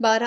12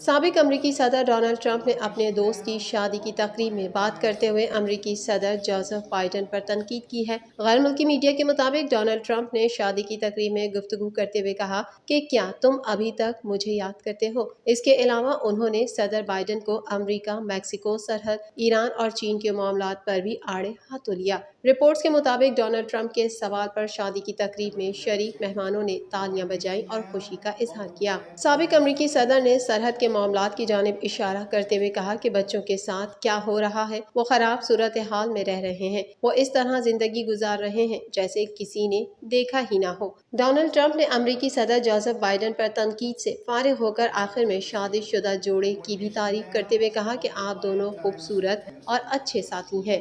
سابق امریکی صدر ڈونلڈ ٹرمپ نے اپنے دوست کی شادی کی تقریب میں بات کرتے ہوئے امریکی صدر جوزف بائیڈن پر تنقید کی ہے۔ غیر ملکی میڈیا کے مطابق ڈونلڈ ٹرمپ نے شادی کی تقریب میں گفتگو کرتے ہوئے کہا کہ کیا تم ابھی تک مجھے یاد کرتے ہو؟ اس کے علاوہ انہوں نے صدر بائیڈن کو امریکہ میکسیکو سرحد، ایران اور چین کے معاملات پر بھی آڑے ہاتھوں لیا۔ رپورٹس کے مطابق ڈونلڈ ٹرمپ کے سوال پر شادی کی تقریب میں شریک مہمانوں نے تالیاں بجائیں اور خوشی کا اظہار کیا۔ سابق امریکی صدر نے سرحد کے معاملات کی جانب اشارہ کرتے ہوئے کہا کہ بچوں کے ساتھ کیا ہو رہا ہے، وہ خراب صورتحال میں رہ رہے ہیں، وہ اس طرح زندگی گزار رہے ہیں جیسے کسی نے دیکھا ہی نہ ہو۔ ڈونلڈ ٹرمپ نے امریکی صدر جوزف بائیڈن پر تنقید سے فارغ ہو کر آخر میں شادی شدہ جوڑے کی بھی تعریف کرتے ہوئے کہا کہ آپ دونوں خوبصورت اور اچھے ساتھی ہیں۔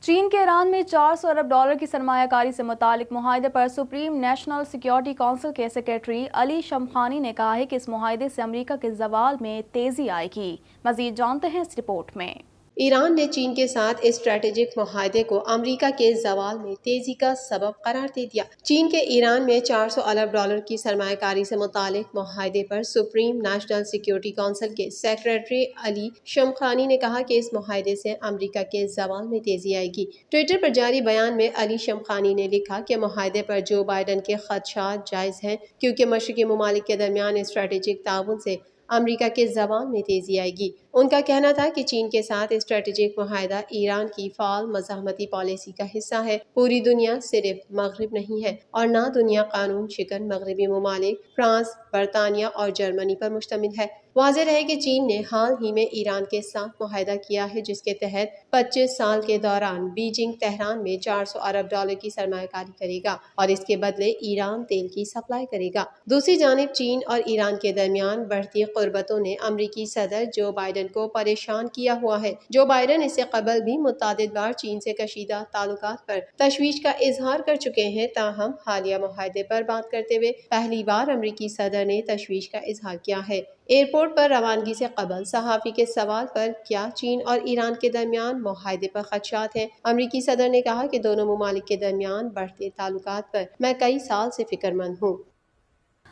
چین کے ایران میں $400 ارب کی سرمایہ کاری سے متعلق معاہدے پر سپریم نیشنل سیکیورٹی کونسل کے سیکریٹری علی شمخانی نے کہا ہے کہ اس معاہدے سے امریکہ کے زوال میں تیزی آئے گی۔ مزید جانتے ہیں اس رپورٹ میں۔ ایران نے چین کے ساتھ اسٹریٹجک معاہدے کو امریکہ کے زوال میں تیزی کا سبب قرار دے دیا۔ چین کے ایران میں $400 ارب کی سرمایہ کاری سے متعلق معاہدے پر سپریم نیشنل سیکیورٹی کونسل کے سیکریٹری علی شمخانی نے کہا کہ اس معاہدے سے امریکہ کے زوال میں تیزی آئے گی۔ ٹویٹر پر جاری بیان میں علی شمخانی نے لکھا کہ معاہدے پر جو بائیڈن کے خدشات جائز ہیں، کیونکہ مشرقی ممالک کے درمیان اسٹریٹجک تعاون سے امریکہ کے زوال میں تیزی آئے گی۔ ان کا کہنا تھا کہ چین کے ساتھ اسٹریٹجک معاہدہ ایران کی فعال مزاحمتی پالیسی کا حصہ ہے۔ پوری دنیا صرف مغرب نہیں ہے اور نہ دنیا قانون شکن مغربی ممالک فرانس، برطانیہ اور جرمنی پر مشتمل ہے۔ واضح رہے کہ چین نے حال ہی میں ایران کے ساتھ معاہدہ کیا ہے جس کے تحت 25 سال کے دوران بیجنگ تہران میں $400 ارب کی سرمایہ کاری کرے گا اور اس کے بدلے ایران تیل کی سپلائی کرے گا۔ دوسری جانب چین اور ایران کے درمیان بڑھتی قربتوں نے امریکی صدر جو بائیڈن کو پریشان کیا ہوا ہے۔ جو بائیڈن اس سے قبل بھی متعدد بار چین سے کشیدہ تعلقات پر تشویش کا اظہار کر چکے ہیں، تاہم حالیہ معاہدے پر بات کرتے ہوئے پہلی بار امریکی صدر نے تشویش کا اظہار کیا ہے۔ ایئرپورٹ پر روانگی سے قبل صحافی کے سوال پر کیا چین اور ایران کے درمیان معاہدے پر خدشات ہیں، امریکی صدر نے کہا کہ دونوں ممالک کے درمیان بڑھتے تعلقات پر میں کئی سال سے فکر مند ہوں۔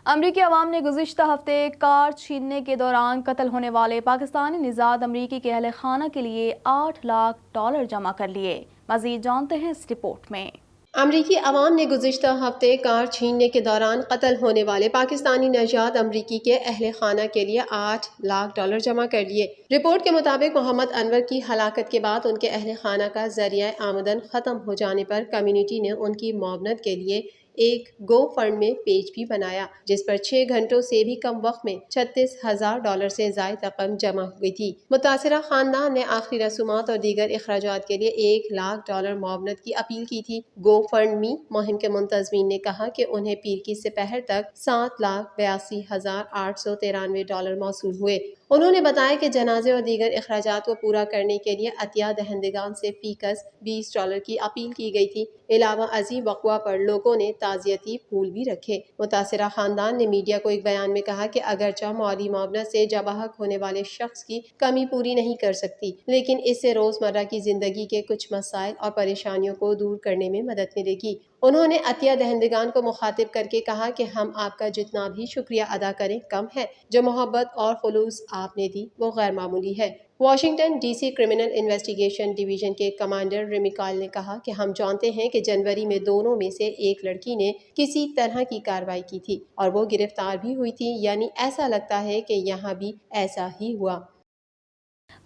امریکی عوام نے گزشتہ ہفتے کار چھیننے کے دوران قتل ہونے والے پاکستانی نژاد امریکی کے اہل خانہ کے لیے $8 لاکھ جمع کر لیے۔ مزید جانتے ہیں اس رپورٹ میں۔ امریکی عوام نے گزشتہ ہفتے کار چھیننے کے دوران قتل ہونے والے پاکستانی نژاد امریکی کے اہل خانہ کے لیے $8 لاکھ جمع کر لیے۔ رپورٹ کے مطابق محمد انور کی ہلاکت کے بعد ان کے اہل خانہ کا ذریعہ آمدن ختم ہو جانے پر کمیونٹی نے ان کی معاونت کے لیے ایک گو فنڈ میں پیج بھی بنایا، جس پر 6 گھنٹوں سے بھی کم وقت میں $36,000 سے زائد رقم جمع ہو گئی تھی۔ متاثرہ خاندان نے آخری رسومات اور دیگر اخراجات کے لیے $1 لاکھ معاونت کی اپیل کی تھی۔ گو فنڈ می مہم کے منتظمین نے کہا کہ انہیں پیر کی سپہر تک $7,82,893 موصول ہوئے۔ انہوں نے بتایا کہ جنازے اور دیگر اخراجات کو پورا کرنے کے لیے عطیہ دہندگان سے فی کس $20 کی اپیل کی گئی تھی۔ علاوہ ازیں وقوع پر لوگوں نے تعزیتی پھول بھی رکھے۔ متاثرہ خاندان نے میڈیا کو ایک بیان میں کہا کہ اگرچہ مالی معاونت سے جاں بحق ہونے والے شخص کی کمی پوری نہیں کر سکتی، لیکن اس سے روزمرہ کی زندگی کے کچھ مسائل اور پریشانیوں کو دور کرنے میں مدد ملے گی۔ انہوں نے عطیہ دہندگان کو مخاطب کر کے کہا کہ ہم آپ کا جتنا بھی شکریہ ادا کریں کم ہے، جو محبت اور خلوص آپ نے دی وہ غیر معمولی ہے۔ Washington D C criminal investigation division کے کمانڈر ریمی کائل نے کہا کہ ہم جانتے ہیں کہ جنوری میں دونوں میں سے ایک لڑکی نے کسی طرح کی کارروائی کی تھی اور وہ گرفتار بھی ہوئی تھی، یعنی ایسا لگتا ہے کہ یہاں بھی ایسا ہی ہوا۔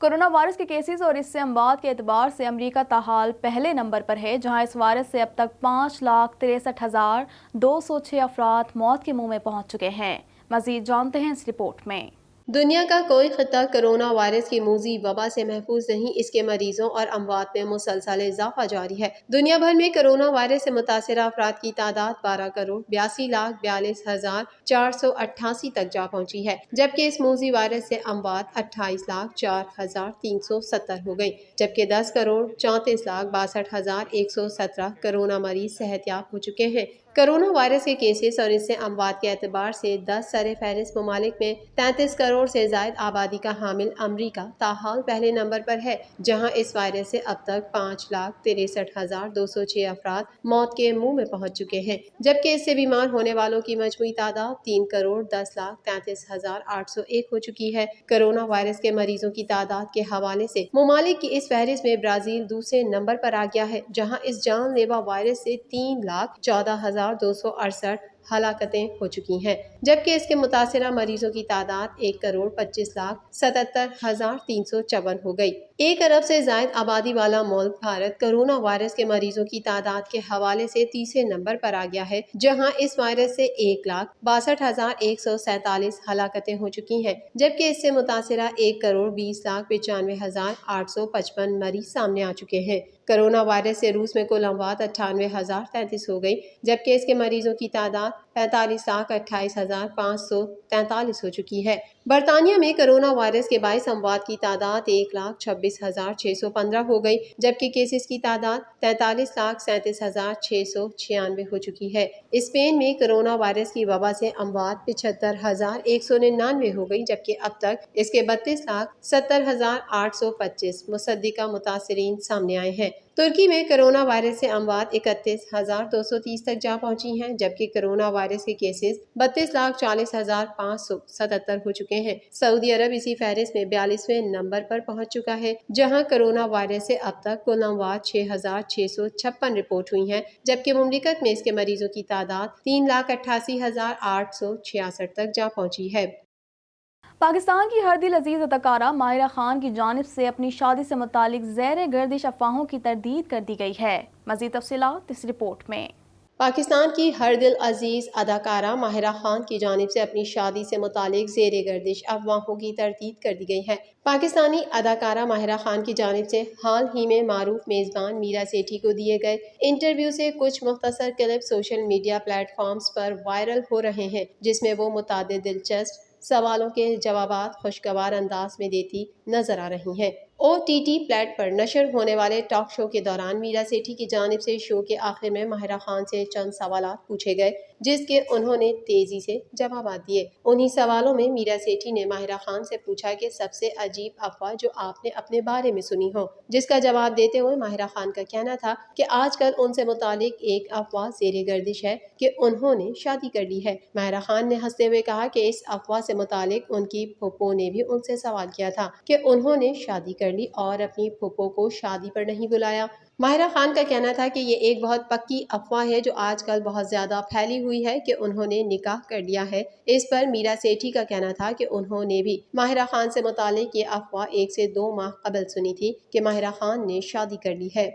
کورونا وائرس کے کیسز اور اس سے اموات کے اعتبار سے امریکہ تاحال پہلے نمبر پر ہے، جہاں اس وائرس سے اب تک 5,63,206 افراد موت کے منہ میں پہنچ چکے ہیں۔ مزید جانتے ہیں اس رپورٹ میں۔ دنیا کا کوئی خطہ کرونا وائرس کی موذی وبا سے محفوظ نہیں، اس کے مریضوں اور اموات میں مسلسل اضافہ جاری ہے۔ دنیا بھر میں کرونا وائرس سے متاثرہ افراد کی تعداد 12,82,42,488 تک جا پہنچی ہے، جبکہ اس موذی وائرس سے اموات 28,04,370 ہو گئی، جبکہ 10,34,62,117 کرونا مریض صحت یاب ہو چکے ہیں۔ کرونا وائرس کے کیسز اور اس سے اموات کے اعتبار سے 10 سر فہرست ممالک میں 33 کروڑ سے زائد آبادی کا حامل امریکہ تاحال پہلے نمبر پر ہے، جہاں اس وائرس سے اب تک 5,63,206 افراد موت کے منہ میں پہنچ چکے ہیں، جبکہ اس سے بیمار ہونے والوں کی مجموعی تعداد 3,10,33,801 ہو چکی ہے۔ کرونا وائرس کے مریضوں کی تعداد کے حوالے سے ممالک کی اس فہرست میں برازیل دوسرے نمبر پر آ گیا ہے، جہاں اس جان لیوا وائرس سے 3,14,268 ہلاکتیں ہو چکی ہیں، جبکہ اس کے متاثرہ مریضوں کی تعداد 1,25,77,354 ہو گئی۔ 1 ارب سے زائد آبادی والا ملک بھارت کرونا وائرس کے مریضوں کی تعداد کے حوالے سے تیسرے نمبر پر آ گیا ہے، جہاں اس وائرس سے 1,62,147 ہلاکتیں ہو چکی ہیں، جبکہ اس سے متاثرہ 1,20,95,855 مریض سامنے آ چکے ہیں۔ کرونا وائرس سے روس میں کل اموات 98,033 ہو گئی، جبکہ اس کے مریضوں کی تعداد 45,28,543 ہو چکی ہے۔ برطانیہ میں کرونا وائرس کے باعث اموات کی تعداد 1,26,615 ہو گئی، جبکہ کیسز کی تعداد 43,37,696 ہو چکی ہے۔ اسپین میں کرونا وائرس کی وبا سے اموات 75,199 ہو گئی، جبکہ اب تک اس کے 32,70,825 مصدقہ متاثرین سامنے آئے ہیں۔ ترکی میں کرونا وائرس سے اموات 31,230 تک جا پہنچی ہیں، جبکہ کرونا وائرس کے کیسز 32,40,577 ہو چکے ہیں۔ سعودی عرب اسی فہرست میں 42ویں نمبر پر پہنچ چکا ہے، جہاں کرونا وائرس سے اب تک کل اموات 6,656 رپورٹ ہوئی ہیں، جبکہ مملکت میں اس کے مریضوں کی تعداد 3,88,866 تک جا پہنچی ہے۔ پاکستان کی ہر دل عزیز اداکارہ ماہرہ خان کی جانب سے اپنی شادی سے متعلق زیر گردش افواہوں کی تردید کر دی گئی ہے۔ مزید تفصیلات اس رپورٹ میں۔ پاکستان کی ہر دل عزیز اداکارہ ماہرہ خان کی جانب سے اپنی شادی سے متعلق زیر گردش افواہوں کی تردید کر دی گئی ہے۔ پاکستانی اداکارہ ماہرہ خان کی جانب سے حال ہی میں معروف میزبان میرا سیٹھی کو دیے گئے انٹرویو سے کچھ مختصر clip social media platforms پر وائرل ہو رہے ہیں، جس میں وہ متعدد دلچسپ سوالوں کے جوابات خوشگوار انداز میں دیتی نظر آ رہی ہیں۔ OTT پلیٹ پر نشر ہونے والے ٹاک شو کے دوران میرا سیٹھی کی جانب سے شو کے آخر میں ماہرہ خان سے چند سوالات پوچھے گئے، جس کے انہوں نے تیزی سے جوابات دیے۔ انہی سوالوں میں میرا سیٹھی نے ماہرہ خان سے پوچھا کہ سب سے عجیب افواہ جو آپ نے اپنے بارے میں سنی ہو، جس کا جواب دیتے ہوئے ماہرہ خان کا کہنا تھا کہ آج کل ان سے متعلق ایک افواہ زیر گردش ہے کہ انہوں نے شادی کر لی ہے۔ ماہرہ خان نے ہنستے ہوئے کہا کہ اس افواہ سے متعلق ان کی پھوپھو نے بھی ان سے سوال کیا تھا کہ انہوں نے شادی کر لی اور اپنی پھوپھو کو شادی پر نہیں بلایا۔ ماہرہ خان کا کہنا تھا کہ یہ ایک بہت پکی افواہ ہے جو آج کل بہت زیادہ پھیلی ہوئی ہے کہ انہوں نے نکاح کر لیا ہے۔ اس پر میرا سیٹھی کا کہنا تھا کہ انہوں نے بھی ماہرہ خان سے متعلق یہ افواہ 1 سے 2 ماہ قبل سنی تھی کہ ماہرہ خان نے شادی کر لی ہے۔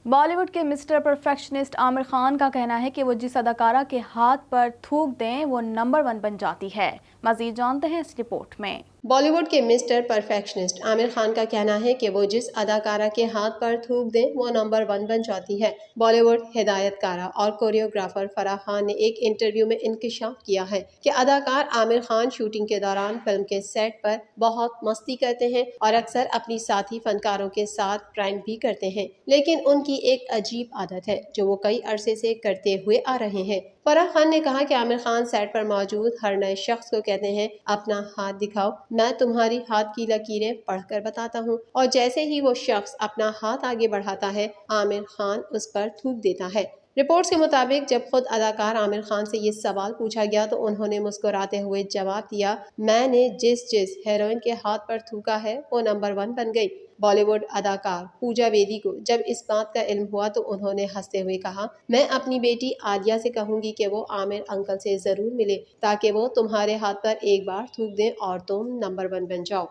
بالی ووڈ کے مسٹر پرفیکشنسٹ عامر خان کا کہنا ہے کہ وہ جس اداکارہ کے ہاتھ پر تھوک دیں وہ نمبر 1 بن جاتی ہے۔ مزید جانتے ہیں اس رپورٹ میں۔ بالی ووڈ کے مسٹر پرفیکشنسٹ عامر خان کا کہنا ہے کہ وہ جس اداکارہ کے ہاتھ پر تھوک دیں وہ نمبر 1 بن جاتی ہے۔ بالی ووڈ ہدایت کارہ اور کوریوگرافر فرح خان نے ایک انٹرویو میں انکشاف کیا ہے کہ اداکار عامر خان شوٹنگ کے دوران فلم کے سیٹ پر بہت مستی کرتے ہیں اور اکثر اپنی ساتھی فنکاروں کے ساتھ پرینک بھی کرتے ہیں، لیکن ان کی ایک عجیب عادت ہے جو وہ کئی عرصے سے کرتے ہوئے آ رہے ہیں۔ فرح خان نے کہا کہ عامر خان سیٹ پر موجود ہر نئے شخص کو کہتے ہیں اپنا ہاتھ دکھاؤ، میں تمہاری ہاتھ کی لکیریں پڑھ کر بتاتا ہوں، اور جیسے ہی وہ شخص اپنا ہاتھ آگے بڑھاتا ہے عامر خان اس پر تھوک دیتا ہے۔ رپورٹس کے مطابق جب خود اداکار عامر خان سے یہ سوال پوچھا گیا تو انہوں نے مسکراتے ہوئے جواب دیا، میں نے جس ہیروئن کے ہاتھ پر تھوکا ہے وہ نمبر 1 بن گئی۔ بالی ووڈ اداکار پوجا بیدی کو جب اس بات کا علم ہوا تو انہوں نے ہنستے ہوئے کہا، میں اپنی بیٹی عالیہ سے کہوں گی کہ وہ عامر انکل سے ضرور ملے تاکہ وہ تمہارے ہاتھ پر ایک بار تھوک دیں اور تم نمبر 1 بن جاؤ۔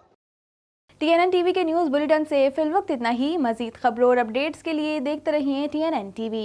TNN TV کے نیوز بلیٹن سے فی الوقت اتنا ہی۔ مزید خبروں اور اپڈیٹس کے لیے دیکھتے رہیے TNN TV۔